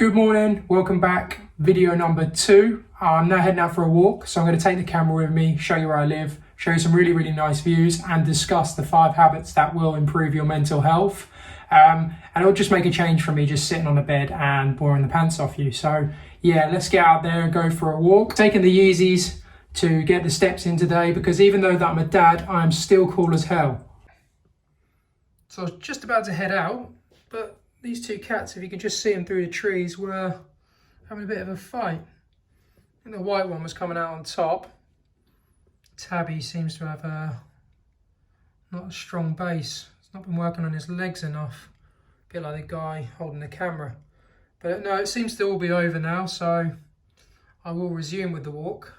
Good morning, welcome back. Video number 2. I'm now heading out for a walk, so I'm going to take the camera with me, show you where I live, show you some really nice views, and discuss the 5 habits that will improve your mental health. And it'll just make a change from me just sitting on the bed and boring the pants off you. So yeah, let's get out there and go for a walk. Taking the Yeezys to get the steps in today, because even though that I'm a dad, I'm still cool as hell. So I was just about to head out, but these 2 cats, if you can just see them through the trees, were having a bit of a fight. I think the white one was coming out on top. Tabby seems to have not a strong base. He's not been working on his legs enough. A bit like the guy holding the camera. But no, it seems to all be over now, so I will resume with the walk.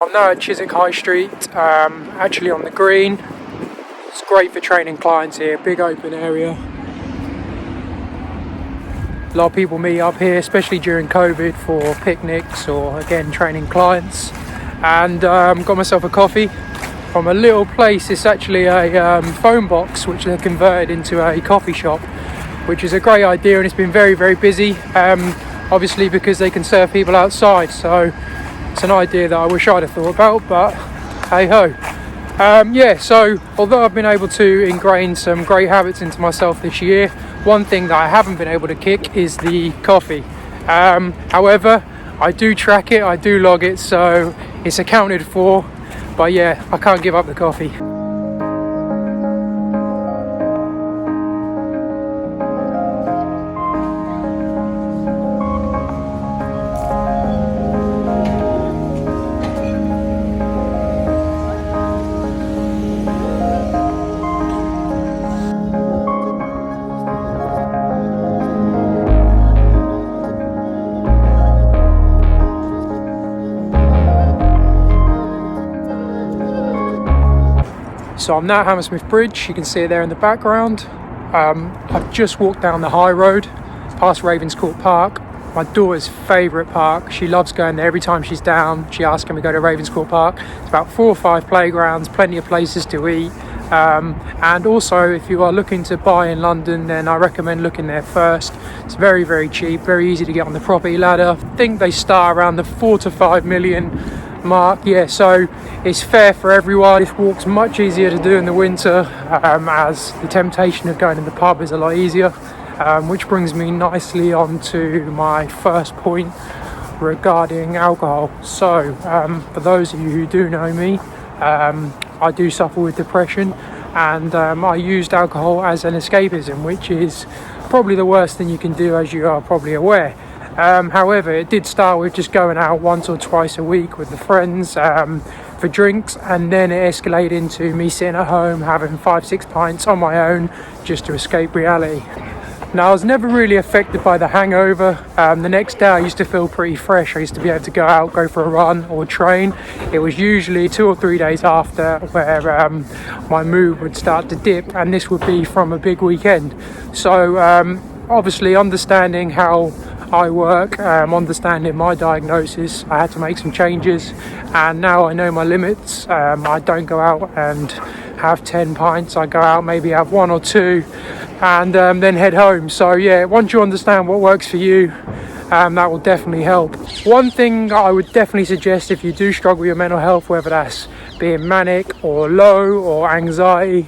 I'm now at Chiswick High Street, actually on the green. It's great for training clients here, big open area. A lot of people meet up here, especially during COVID, for picnics or again training clients. And got myself a coffee from a little place. It's actually a phone box which they converted into a coffee shop, which is a great idea, and it's been very busy, obviously because they can serve people outside. So it's an idea that I wish I'd have thought about, but hey ho. Yeah, so although I've been able to ingrain some great habits into myself this year, one thing that I haven't been able to kick is the coffee. However, I do track it, I do log it, so it's accounted for. But yeah, I can't give up the coffee. So I'm now at Hammersmith Bridge, you can see it there in the background. I've just walked down the high road, past Ravenscourt Park, my daughter's favourite park. She loves going there every time she's down. She asks, can we go to Ravenscourt Park? It's about 4 or 5 playgrounds, plenty of places to eat. And also, if you are looking to buy in London, then I recommend looking there first. It's very cheap, very easy to get on the property ladder. I think they start around the 4 to 5 million mark. Yeah, so it's fair for everyone. This walk's much easier to do in the winter, as the temptation of going to the pub is a lot easier, which brings me nicely on to my first point regarding alcohol. So for those of you who do know me, I do suffer with depression, and I used alcohol as an escapism, which is probably the worst thing you can do, as you are probably aware. However, it did start with just going out once or twice a week with the friends for drinks, and then it escalated into me sitting at home having 5-6 pints on my own just to escape reality. Now, I was never really affected by the hangover. The next day I used to feel pretty fresh. I used to be able to go out, go for a run or train. It was usually 2 or 3 days after where my mood would start to dip, and this would be from a big weekend. So obviously, understanding how I work, understanding my diagnosis, I had to make some changes, and now I know my limits. I don't go out and have 10 pints. I go out, maybe have 1 or 2, and then head home. So yeah, once you understand what works for you, that will definitely help. One thing I would definitely suggest if you do struggle with your mental health, whether that's being manic or low or anxiety,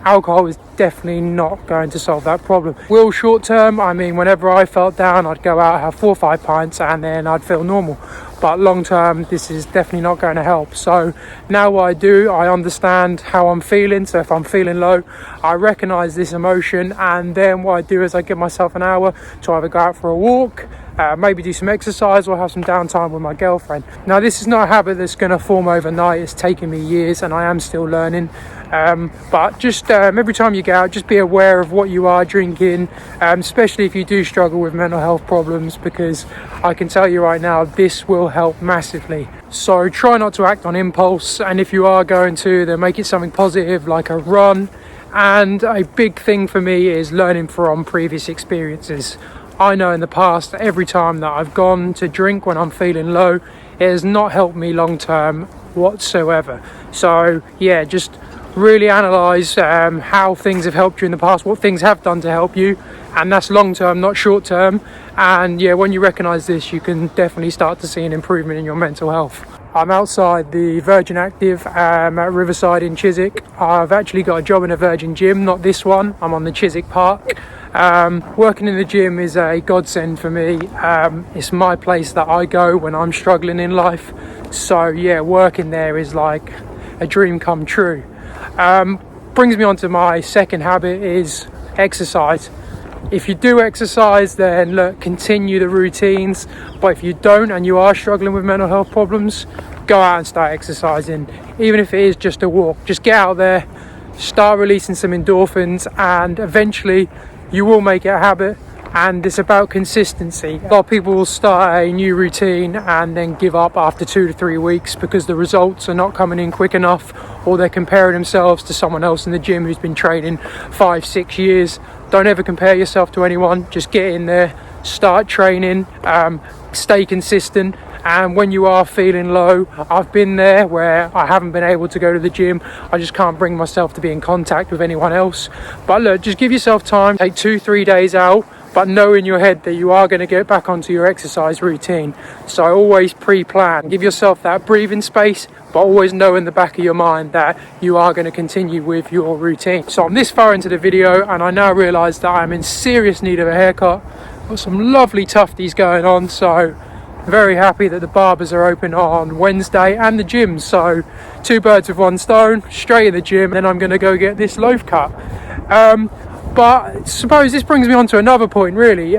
alcohol is definitely not going to solve that problem. Will short term, I mean, whenever I felt down, I'd go out, have 4 or 5 pints, and then I'd feel normal. But long term, this is definitely not going to help. So now what I do, I understand how I'm feeling. So if I'm feeling low, I recognize this emotion, and then what I do is I give myself an hour to either go out for a walk, maybe do some exercise, or have some downtime with my girlfriend. Now, this is not a habit that's going to form overnight. It's taken me years, and I am still learning. But just every time you go out, just be aware of what you are drinking, especially if you do struggle with mental health problems, because I can tell you right now, this will help massively. So try not to act on impulse, and if you are going to, then make it something positive like a run. And a big thing for me is learning from previous experiences. I know in the past, every time that I've gone to drink when I'm feeling low, it has not helped me long term whatsoever. So yeah, just really analyse how things have helped you in the past, what things have done to help you, and that's long term, not short term. And yeah, when you recognize this, you can definitely start to see an improvement in your mental health. I'm outside the Virgin Active at Riverside in Chiswick. I've actually got a job in a Virgin gym, not this one. I'm on the Chiswick Park. Working in the gym is a godsend for me. It's my place that I go when I'm struggling in life. So yeah, working there is like a dream come true. Brings me on to my second habit is exercise. If you do exercise, then look, continue the routines. But if you don't and you are struggling with mental health problems, go out and start exercising. Even if it is just a walk, just get out there, start releasing some endorphins, and eventually you will make it a habit. And it's about consistency. A lot of people will start a new routine and then give up after 2 to 3 weeks because the results are not coming in quick enough, or they're comparing themselves to someone else in the gym who's been training 5-6 years. Don't ever compare yourself to anyone. Just get in there, start training, stay consistent. And when you are feeling low, I've been there where I haven't been able to go to the gym. I just can't bring myself to be in contact with anyone else. But look, just give yourself time, take 2-3 days out, but know in your head that you are going to get back onto your exercise routine. So always pre-plan. Give yourself that breathing space, but always know in the back of your mind that you are going to continue with your routine. So I'm this far into the video and I now realise that I'm in serious need of a haircut. Got some lovely tufties going on, so very happy that the barbers are open on Wednesday and the gym. So 2 birds with 1 stone, straight in the gym, and then I'm going to go get this loaf cut. But I suppose this brings me on to another point really.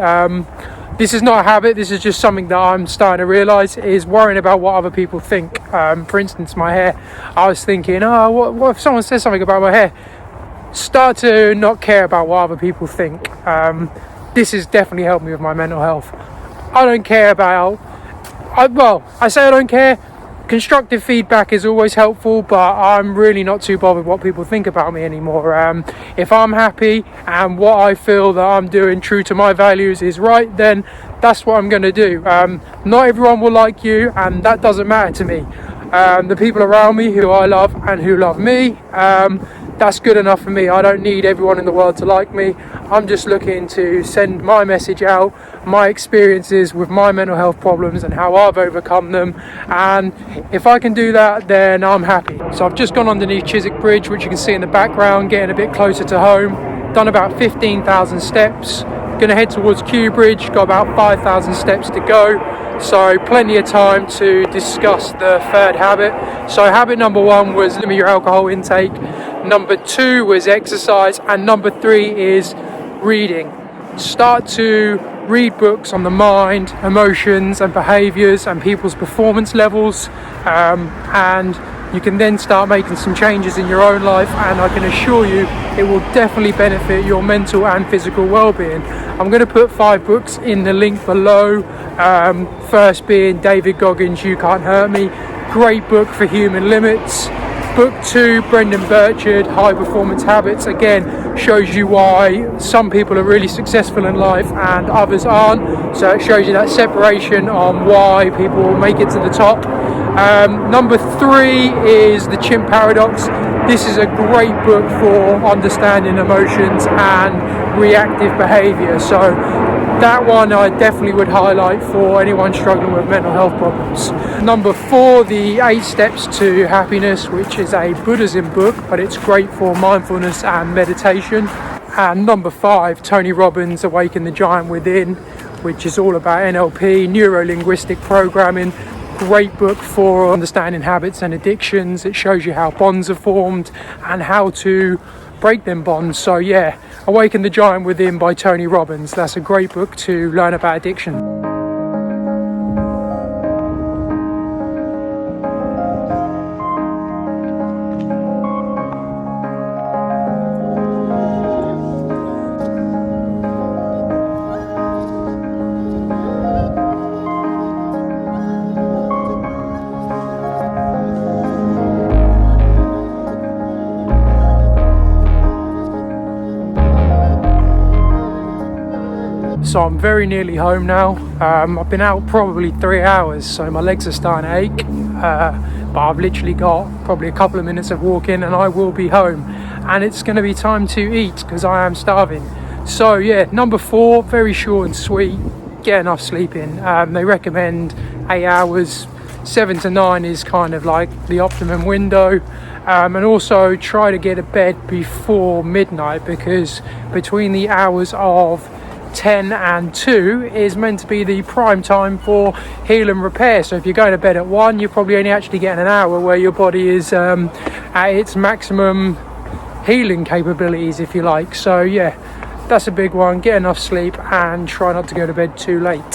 This is not a habit, this is just something that I'm starting to realise, is worrying about what other people think. For instance, my hair. I was thinking, what if someone says something about my hair? Start to not care about what other people think. This has definitely helped me with my mental health. I don't care about, I say I don't care. Constructive feedback is always helpful, but I'm really not too bothered what people think about me anymore. If I'm happy and what I feel that I'm doing true to my values is right, then that's what I'm going to do. Not everyone will like you, and that doesn't matter to me. The people around me who I love and who love me, that's good enough for me. I don't need everyone in the world to like me. I'm just looking to send my message out, my experiences with my mental health problems and how I've overcome them, and if I can do that, then I'm happy. So I've just gone underneath Chiswick Bridge, which you can see in the background, getting a bit closer to home. Done about 15,000 steps. Gonna head towards Kew Bridge, got about 5,000 steps to go. So plenty of time to discuss the third habit. So habit number 1 was limit your alcohol intake. Number 2 was exercise, and number 3 is reading. Start to read books on the mind, emotions and behaviours and people's performance levels, and you can then start making some changes in your own life, and I can assure you it will definitely benefit your mental and physical well-being. I'm going to put 5 books in the link below. First being David Goggins' You Can't Hurt Me, great book for human limits. Book 2, Brendan Burchard, High Performance Habits, again shows you why some people are really successful in life and others aren't. So it shows you that separation on why people make it to the top. Number 3 is The Chimp Paradox. This is a great book for understanding emotions and reactive behaviour. So that one I definitely would highlight for anyone struggling with mental health problems. Number 4, The 8 Steps to Happiness, which is a Buddhism book, but it's great for mindfulness and meditation. And number 5, Tony Robbins' Awaken the Giant Within, which is all about NLP, neuro-linguistic programming. Great book for understanding habits and addictions. It shows you how bonds are formed and how to break them bonds. So yeah, Awaken the Giant Within by Tony Robbins. That's a great book to learn about addiction. So I'm very nearly home now. I've been out probably 3 hours, so my legs are starting to ache, but I've literally got probably a couple of minutes of walking and I will be home, and it's going to be time to eat because I am starving. So yeah, number 4, very short and sweet, get enough sleep in. They recommend 8 hours. 7 to 9 is kind of like the optimum window. And also try to get to bed before midnight, because between the hours of 10 and 2 is meant to be the prime time for heal and repair. So if you're going to bed at 1, you're probably only actually getting an hour where your body is at its maximum healing capabilities, if you like. So yeah, that's a big one. Get enough sleep and try not to go to bed too late,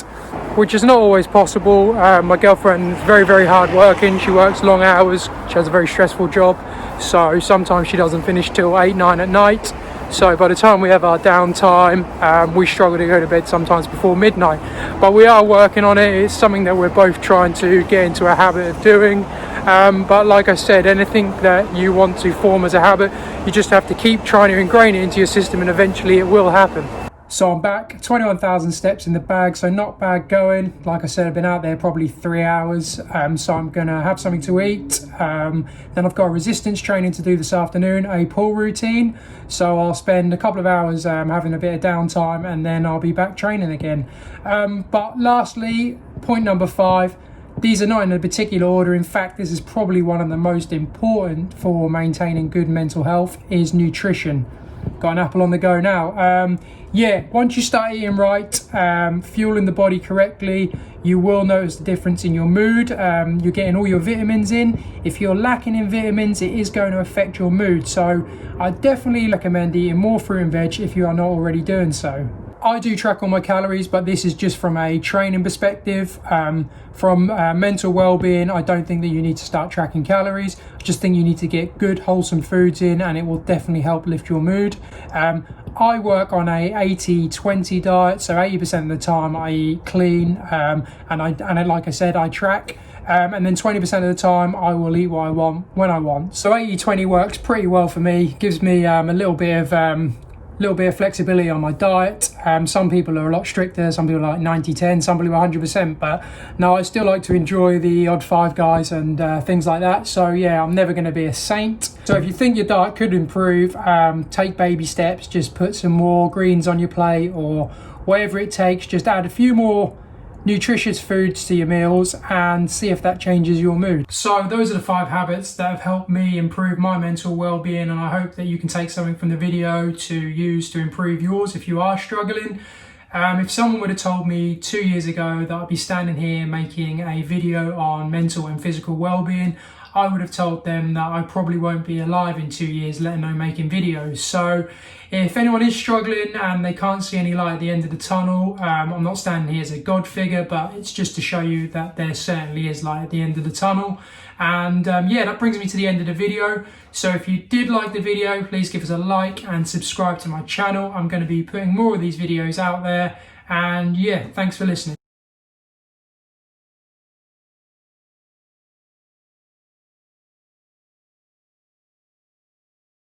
which is not always possible. My girlfriend is very, very hard working. She works long hours. She has a very stressful job. So sometimes she doesn't finish till 8, 9 at night. So by the time we have our downtime, we struggle to go to bed sometimes before midnight. But we are working on it. It's something that we're both trying to get into a habit of doing. But like I said, anything that you want to form as a habit, you just have to keep trying to ingrain it into your system, and eventually it will happen. So I'm back, 21,000 steps in the bag, so not bad going. Like I said, I've been out there probably 3 hours, so I'm gonna have something to eat. Then I've got a resistance training to do this afternoon, a pull routine. So I'll spend a couple of hours having a bit of downtime, and then I'll be back training again. But lastly, point number 5, these are not in a particular order. In fact, this is probably one of the most important for maintaining good mental health, is nutrition. Got an apple on the go now. Yeah, once you start eating right, fueling the body correctly, you will notice the difference in your mood. You're getting all your vitamins in. If you're lacking in vitamins, it is going to affect your mood. So I definitely recommend eating more fruit and veg if you are not already doing so. I do track all my calories, but this is just from a training perspective. From mental well-being, I don't think that you need to start tracking calories. I just think you need to get good wholesome foods in, and it will definitely help lift your mood. I work on a 80-20 diet, so 80% of the time I eat clean, and like I said, I track. And then 20% of the time I will eat what I want when I want. So 80-20 works pretty well for me. Gives me a little bit of flexibility on my diet. Some people are a lot stricter, some people are like 90-10, some people are 100%, but no, I still like to enjoy the odd Five Guys and things like that. So yeah, I'm never going to be a saint. So if you think your diet could improve, take baby steps. Just put some more greens on your plate, or whatever it takes. Just add a few more nutritious foods to your meals and see if that changes your mood. So those are the 5 habits that have helped me improve my mental well-being, and I hope that you can take something from the video to use to improve yours if you are struggling. If someone would have told me 2 years ago that I'd be standing here making a video on mental and physical well-being, I would have told them that I probably won't be alive in 2 years, let alone making videos. So if anyone is struggling and they can't see any light at the end of the tunnel, I'm not standing here as a God figure, but it's just to show you that there certainly is light at the end of the tunnel. And yeah, that brings me to the end of the video. So if you did like the video, please give us a like and subscribe to my channel. I'm going to be putting more of these videos out there. And yeah, thanks for listening.